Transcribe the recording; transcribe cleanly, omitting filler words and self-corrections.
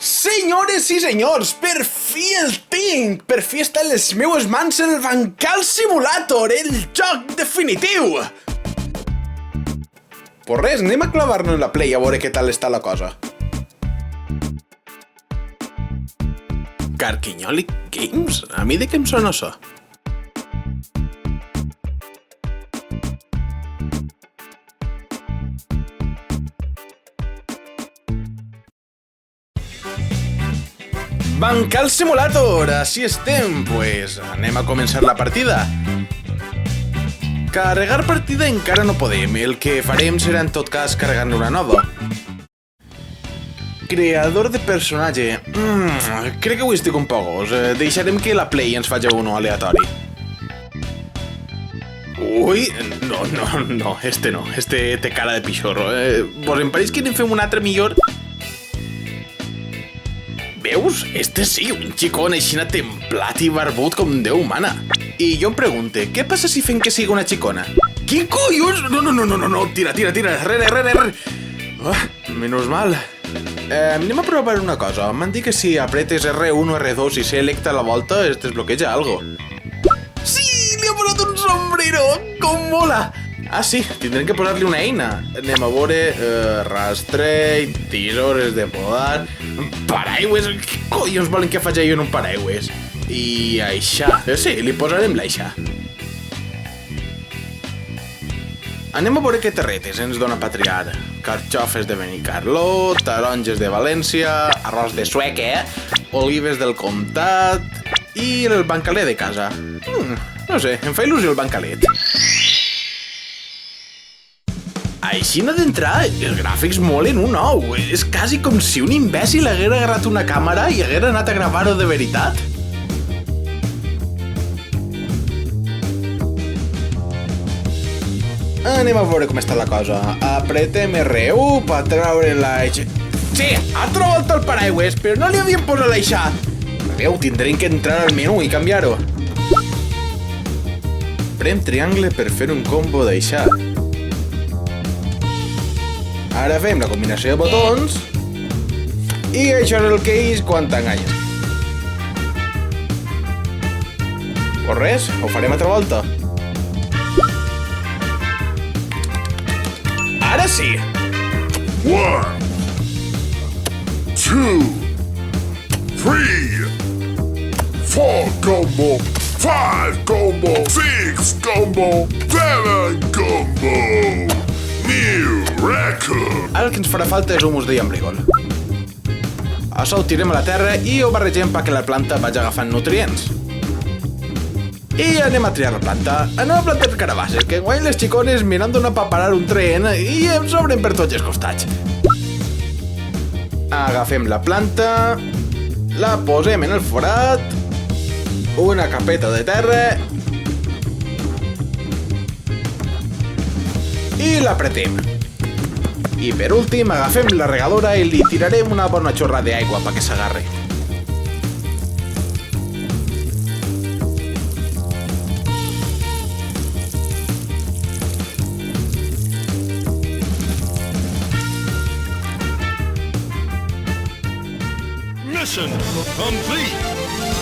Senyores i senyors, per fi el tinc! Per fi està en les meues mans el Bancal Simulator, el joc definitiu! Pues res, anem a clavar-nos en la Play a veure què tal està la cosa. Carquinyoli Games? A mi de què em sona això? Bancal Simulator, així estem, pues anem a començar la partida. Carregar partida encara no podem, el que farem serà en tot cas carregar-ne una nova. Creador de personatge... crec que avui estic un poc gos. Deixarem que la Play ens faci uno aleatori. Ui, no, este té cara de pixorro. Vos em pareix que anem fent un altre millor? Veus? Este sí, un xicón aixina templat i barbut com Déu mana. I jo em pregunte, què passa si fem que sigui una xicona? Què collons? No, tira, rere. Menos mal. Anem a provar una cosa. M'han dit que si apretes R1 o R2 i selecta la volta es desbloqueja algo. Sí, li ha posat un sombrero! Com mola! Ah, sí, tindrem que posar-li una eina. Anem a veure... rastreig, tisores de podar... Paraigües... Què collons volen que faci jo en un paraigües? I això... Sí, li posarem l'aixà. Anem a veure què terretes ens dona per triar. Carxofes de Benicarló, taronges de València, arròs de Sueca, olives del comtat... i el bancalet de casa. No sé, em fa il·lusió el bancalet. Aixina d'entrar, els gràfics molen un ou. És quasi com si un imbècil haguera agarrat una càmera i haguera anat a gravar-ho de veritat. Anem a veure com està la cosa. Apretem R1 per treure l'aixà. Sí, ha trobat el paraigües, però no li havíem posat l'aixà. Veieu, tindrem que entrar al menú i canviar-ho. Prem triangle per fer un combo d'aixà. Ara fem la combinació de botons i això és el que és quan t'enganyes. O res, ho farem altra volta. Ara sí! 1, 2, 3, 4 combo, 5 combo, 6 combo, 7 combo. New record! Ara el que ens farà falta és humus de llambrígol. Això ho tirem a la terra i ho barregem perquè la planta vagi agafant nutrients. I anem a triar la planta. Anem a plantar carabasses, que guany les xicones mirant d'una pa parar un tren i em sobren per tots els costats. Agafem la planta, la posem en el forat, una capeta de terra i l'apretem. I per últim agafem la regadora i li tirarem una bona xorra d'aigua perquè s'agarre. Mission complete!